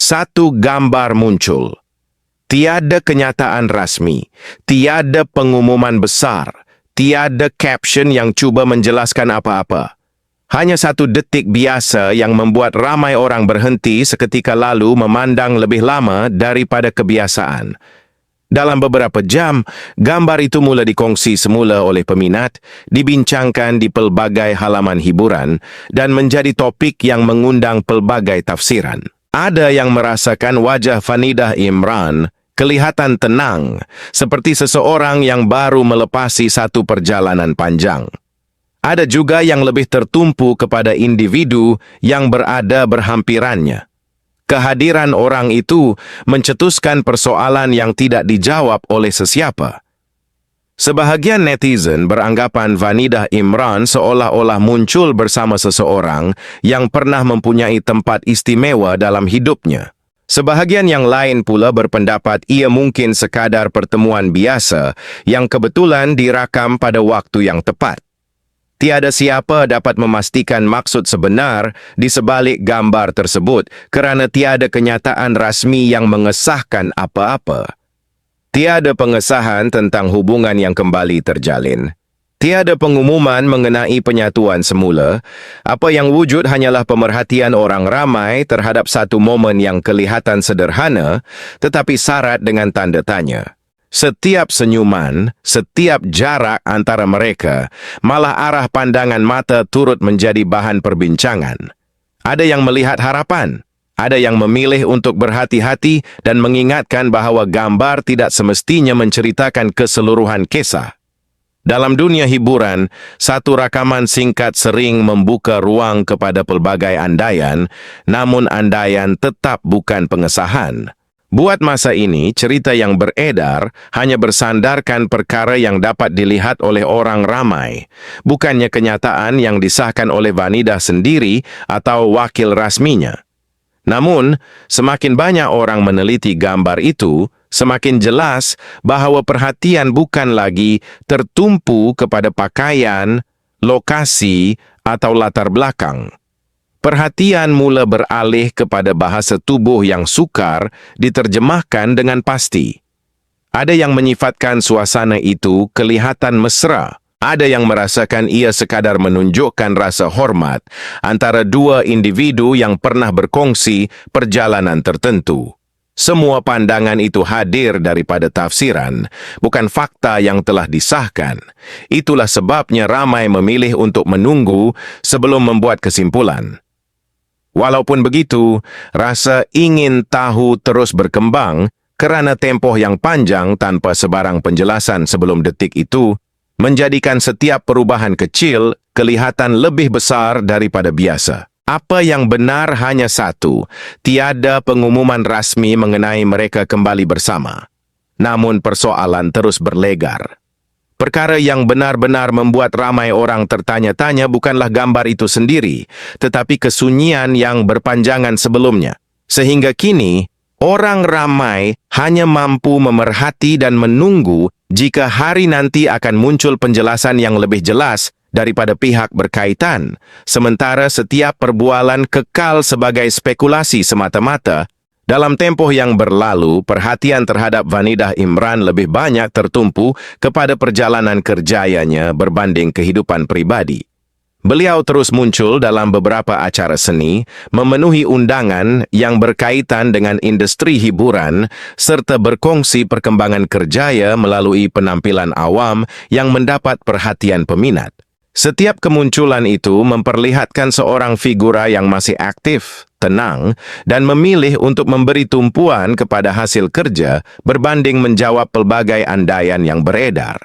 satu gambar muncul. Tiada kenyataan rasmi, tiada pengumuman besar, tiada caption yang cuba menjelaskan apa-apa. Hanya satu detik biasa yang membuat ramai orang berhenti seketika lalu memandang lebih lama daripada kebiasaan. Dalam beberapa jam, gambar itu mula dikongsi semula oleh peminat, dibincangkan di pelbagai halaman hiburan, dan menjadi topik yang mengundang pelbagai tafsiran. Ada yang merasakan wajah Vanidah Imran kelihatan tenang, seperti seseorang yang baru melepasi satu perjalanan panjang. Ada juga yang lebih tertumpu kepada individu yang berada berhampirannya. Kehadiran orang itu mencetuskan persoalan yang tidak dijawab oleh sesiapa. Sebahagian netizen beranggapan Vanidah Imran seolah-olah muncul bersama seseorang yang pernah mempunyai tempat istimewa dalam hidupnya. Sebahagian yang lain pula berpendapat ia mungkin sekadar pertemuan biasa yang kebetulan dirakam pada waktu yang tepat. Tiada siapa dapat memastikan maksud sebenar di sebalik gambar tersebut kerana tiada kenyataan rasmi yang mengesahkan apa-apa. Tiada pengesahan tentang hubungan yang kembali terjalin. Tiada pengumuman mengenai penyatuan semula. Apa yang wujud hanyalah pemerhatian orang ramai terhadap satu momen yang kelihatan sederhana tetapi syarat dengan tanda tanya. Setiap senyuman, setiap jarak antara mereka, malah arah pandangan mata turut menjadi bahan perbincangan. Ada yang melihat harapan, ada yang memilih untuk berhati-hati dan mengingatkan bahawa gambar tidak semestinya menceritakan keseluruhan kisah. Dalam dunia hiburan, satu rakaman singkat sering membuka ruang kepada pelbagai andaian, namun andaian tetap bukan pengesahan. Buat masa ini, cerita yang beredar hanya bersandarkan perkara yang dapat dilihat oleh orang ramai, bukannya kenyataan yang disahkan oleh Vanidah sendiri atau wakil rasminya. Namun, semakin banyak orang meneliti gambar itu, semakin jelas bahawa perhatian bukan lagi tertumpu kepada pakaian, lokasi, atau latar belakang. Perhatian mula beralih kepada bahasa tubuh yang sukar diterjemahkan dengan pasti. Ada yang menyifatkan suasana itu kelihatan mesra. Ada yang merasakan ia sekadar menunjukkan rasa hormat antara dua individu yang pernah berkongsi perjalanan tertentu. Semua pandangan itu hadir daripada tafsiran, bukan fakta yang telah disahkan. Itulah sebabnya ramai memilih untuk menunggu sebelum membuat kesimpulan. Walaupun begitu, rasa ingin tahu terus berkembang kerana tempoh yang panjang tanpa sebarang penjelasan sebelum detik itu menjadikan setiap perubahan kecil kelihatan lebih besar daripada biasa. Apa yang benar hanya satu, tiada pengumuman rasmi mengenai mereka kembali bersama. Namun persoalan terus berlegar. Perkara yang benar-benar membuat ramai orang tertanya-tanya bukanlah gambar itu sendiri, tetapi kesunyian yang berpanjangan sebelumnya. Sehingga kini, orang ramai hanya mampu memerhati dan menunggu jika hari nanti akan muncul penjelasan yang lebih jelas daripada pihak berkaitan, sementara setiap perbualan kekal sebagai spekulasi semata-mata. Dalam tempoh yang berlalu, perhatian terhadap Vanidah Imran lebih banyak tertumpu kepada perjalanan kerjayanya berbanding kehidupan pribadi. Beliau terus muncul dalam beberapa acara seni, memenuhi undangan yang berkaitan dengan industri hiburan, serta berkongsi perkembangan kerjaya melalui penampilan awam yang mendapat perhatian peminat. Setiap kemunculan itu memperlihatkan seorang figura yang masih aktif, tenang, dan memilih untuk memberi tumpuan kepada hasil kerja berbanding menjawab pelbagai andaian yang beredar.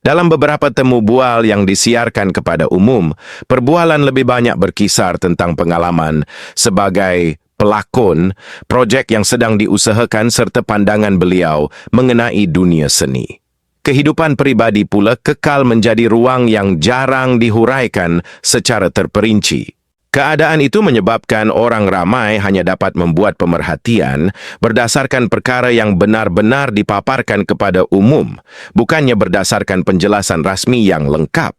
Dalam beberapa temu bual yang disiarkan kepada umum, perbualan lebih banyak berkisar tentang pengalaman sebagai pelakon, projek yang sedang diusahakan serta pandangan beliau mengenai dunia seni. Kehidupan pribadi pula kekal menjadi ruang yang jarang dihuraikan secara terperinci. Keadaan itu menyebabkan orang ramai hanya dapat membuat pemerhatian berdasarkan perkara yang benar-benar dipaparkan kepada umum, bukannya berdasarkan penjelasan rasmi yang lengkap.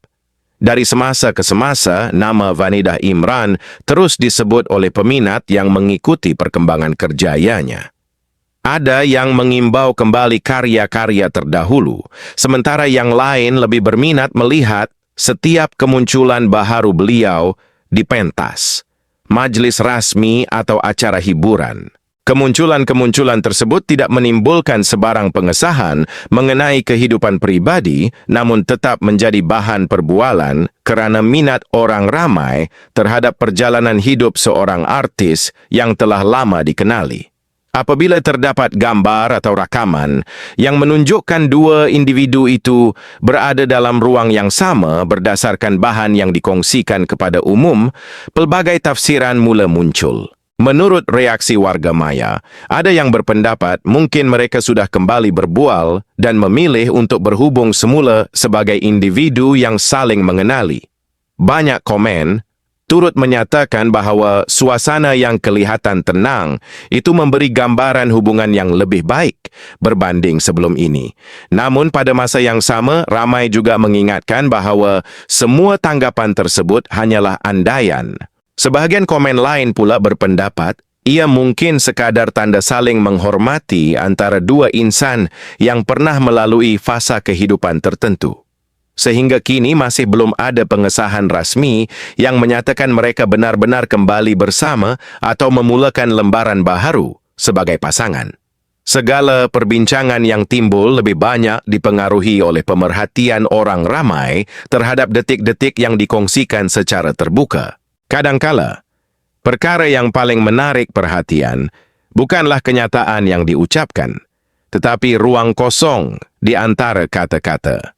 Dari semasa ke semasa, nama Vanidah Imran terus disebut oleh peminat yang mengikuti perkembangan kerjayanya. Ada yang mengimbau kembali karya-karya terdahulu, sementara yang lain lebih berminat melihat setiap kemunculan baharu beliau di pentas, majlis rasmi atau acara hiburan. Kemunculan-kemunculan tersebut tidak menimbulkan sebarang pengesahan mengenai kehidupan pribadi, namun tetap menjadi bahan perbualan kerana minat orang ramai terhadap perjalanan hidup seorang artis yang telah lama dikenali. Apabila terdapat gambar atau rakaman yang menunjukkan dua individu itu berada dalam ruang yang sama berdasarkan bahan yang dikongsikan kepada umum, pelbagai tafsiran mula muncul. Menurut reaksi warga maya, ada yang berpendapat mungkin mereka sudah kembali berbual dan memilih untuk berhubung semula sebagai individu yang saling mengenali. Banyak komen turut menyatakan bahawa suasana yang kelihatan tenang itu memberi gambaran hubungan yang lebih baik berbanding sebelum ini. Namun pada masa yang sama, ramai juga mengingatkan bahawa semua tanggapan tersebut hanyalah andaian. Sebahagian komen lain pula berpendapat ia mungkin sekadar tanda saling menghormati antara dua insan yang pernah melalui fasa kehidupan tertentu. Sehingga kini masih belum ada pengesahan rasmi yang menyatakan mereka benar-benar kembali bersama atau memulakan lembaran baharu sebagai pasangan. Segala perbincangan yang timbul lebih banyak dipengaruhi oleh pemerhatian orang ramai terhadap detik-detik yang dikongsikan secara terbuka. Kadangkala, perkara yang paling menarik perhatian bukanlah kenyataan yang diucapkan, tetapi ruang kosong di antara kata-kata.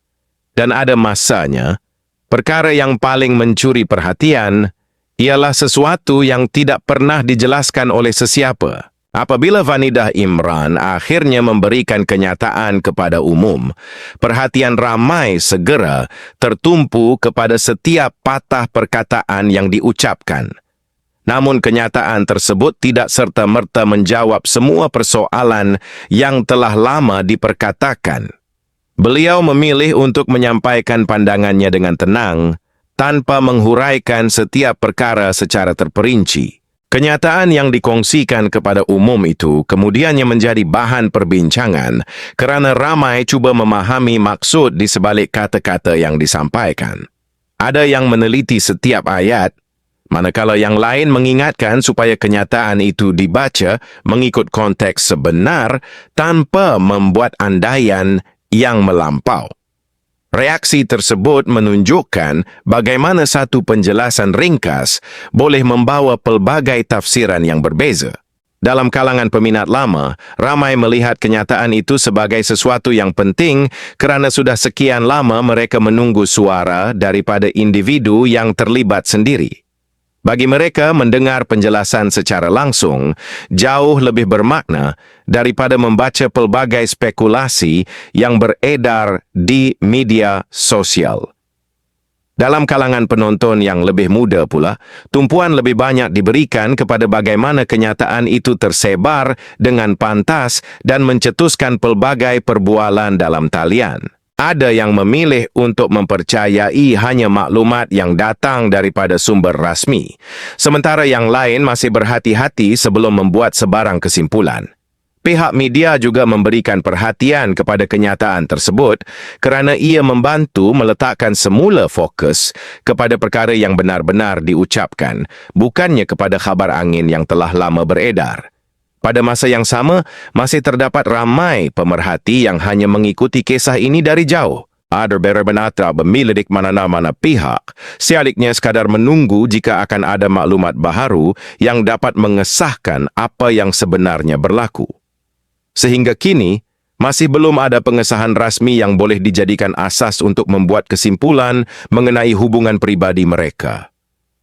Dan ada masanya, perkara yang paling mencuri perhatian ialah sesuatu yang tidak pernah dijelaskan oleh sesiapa. Apabila Vanidah Imran akhirnya memberikan kenyataan kepada umum, perhatian ramai segera tertumpu kepada setiap patah perkataan yang diucapkan. Namun kenyataan tersebut tidak serta-merta menjawab semua persoalan yang telah lama diperkatakan. Beliau memilih untuk menyampaikan pandangannya dengan tenang, tanpa menghuraikan setiap perkara secara terperinci. Kenyataan yang dikongsikan kepada umum itu kemudiannya menjadi bahan perbincangan kerana ramai cuba memahami maksud di sebalik kata-kata yang disampaikan. Ada yang meneliti setiap ayat, manakala yang lain mengingatkan supaya kenyataan itu dibaca mengikut konteks sebenar tanpa membuat andaian yang melampau. Reaksi tersebut menunjukkan bagaimana satu penjelasan ringkas boleh membawa pelbagai tafsiran yang berbeza. Dalam kalangan peminat lama, ramai melihat kenyataan itu sebagai sesuatu yang penting kerana sudah sekian lama mereka menunggu suara daripada individu yang terlibat sendiri. Bagi mereka, mendengar penjelasan secara langsung jauh lebih bermakna daripada membaca pelbagai spekulasi yang beredar di media sosial. Dalam kalangan penonton yang lebih muda pula, tumpuan lebih banyak diberikan kepada bagaimana kenyataan itu tersebar dengan pantas dan mencetuskan pelbagai perbualan dalam talian. Ada yang memilih untuk mempercayai hanya maklumat yang datang daripada sumber rasmi, sementara yang lain masih berhati-hati sebelum membuat sebarang kesimpulan. Pihak media juga memberikan perhatian kepada kenyataan tersebut kerana ia membantu meletakkan semula fokus kepada perkara yang benar-benar diucapkan, bukannya kepada khabar angin yang telah lama beredar. Pada masa yang sama, masih terdapat ramai pemerhati yang hanya mengikuti kisah ini dari jauh. Ada beberapa memilidik mana-mana pihak, sebaliknya sekadar menunggu jika akan ada maklumat baharu yang dapat mengesahkan apa yang sebenarnya berlaku. Sehingga kini, masih belum ada pengesahan rasmi yang boleh dijadikan asas untuk membuat kesimpulan mengenai hubungan pribadi mereka.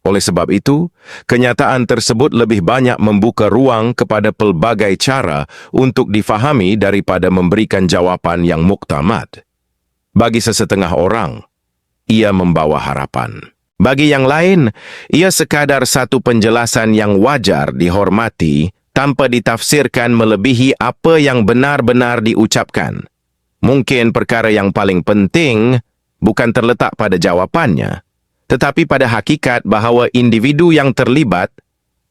Oleh sebab itu, kenyataan tersebut lebih banyak membuka ruang kepada pelbagai cara untuk difahami daripada memberikan jawapan yang muktamad. Bagi sesetengah orang, ia membawa harapan. Bagi yang lain, ia sekadar satu penjelasan yang wajar dihormati tanpa ditafsirkan melebihi apa yang benar-benar diucapkan. Mungkin perkara yang paling penting bukan terletak pada jawapannya, tetapi pada hakikat bahawa individu yang terlibat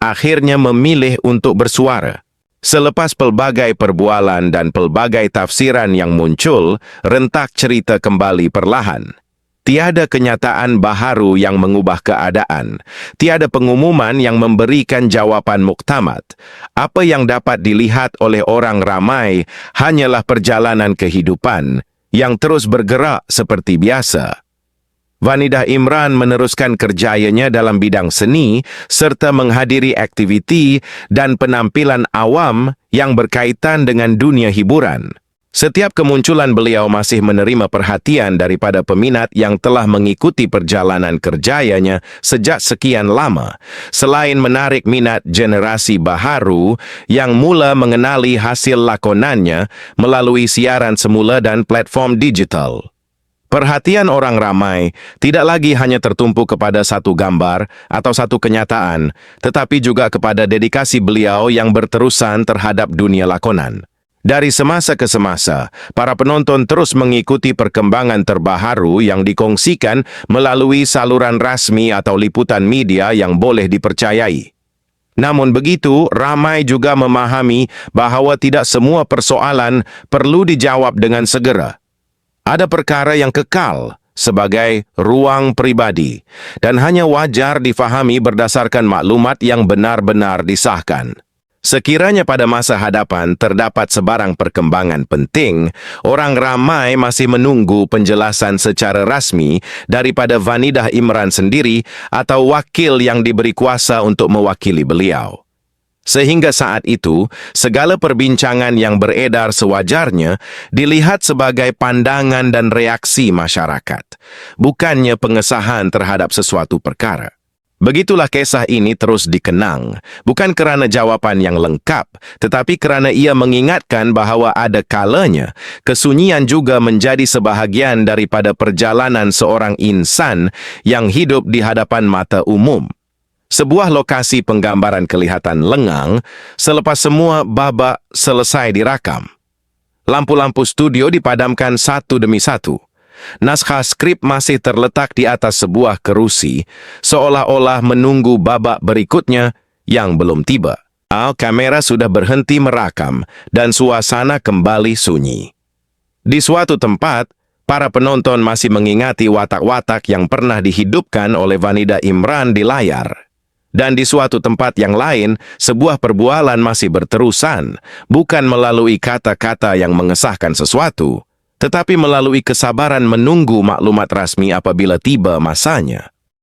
akhirnya memilih untuk bersuara. Selepas pelbagai perbualan dan pelbagai tafsiran yang muncul, rentak cerita kembali perlahan. Tiada kenyataan baharu yang mengubah keadaan. Tiada pengumuman yang memberikan jawapan muktamad. Apa yang dapat dilihat oleh orang ramai hanyalah perjalanan kehidupan yang terus bergerak seperti biasa. Vanidah Imran meneruskan kerjayanya dalam bidang seni serta menghadiri aktiviti dan penampilan awam yang berkaitan dengan dunia hiburan. Setiap kemunculan beliau masih menerima perhatian daripada peminat yang telah mengikuti perjalanan kerjayanya sejak sekian lama, selain menarik minat generasi baharu yang mula mengenali hasil lakonannya melalui siaran semula dan platform digital. Perhatian orang ramai tidak lagi hanya tertumpu kepada satu gambar atau satu kenyataan, tetapi juga kepada dedikasi beliau yang berterusan terhadap dunia lakonan. Dari semasa ke semasa, para penonton terus mengikuti perkembangan terbaharu yang dikongsikan melalui saluran rasmi atau liputan media yang boleh dipercayai. Namun begitu, ramai juga memahami bahawa tidak semua persoalan perlu dijawab dengan segera. Ada perkara yang kekal sebagai ruang pribadi dan hanya wajar difahami berdasarkan maklumat yang benar-benar disahkan. Sekiranya pada masa hadapan terdapat sebarang perkembangan penting, orang ramai masih menunggu penjelasan secara rasmi daripada Vanidah Imran sendiri atau wakil yang diberi kuasa untuk mewakili beliau. Sehingga saat itu, segala perbincangan yang beredar sewajarnya dilihat sebagai pandangan dan reaksi masyarakat, bukannya pengesahan terhadap sesuatu perkara. Begitulah kisah ini terus dikenang, bukan kerana jawapan yang lengkap, tetapi kerana ia mengingatkan bahawa ada kalanya kesunyian juga menjadi sebahagian daripada perjalanan seorang insan yang hidup di hadapan mata umum. Sebuah lokasi penggambaran kelihatan lengang selepas semua babak selesai dirakam. Lampu-lampu studio dipadamkan satu demi satu. Naskah skrip masih terletak di atas sebuah kerusi, seolah-olah menunggu babak berikutnya yang belum tiba. Kamera sudah berhenti merakam dan suasana kembali sunyi. Di suatu tempat, para penonton masih mengingati watak-watak yang pernah dihidupkan oleh Vanidah Imran di layar. Dan di suatu tempat yang lain, sebuah perbualan masih berterusan, bukan melalui kata-kata yang mengesahkan sesuatu, tetapi melalui kesabaran menunggu maklumat rasmi apabila tiba masanya.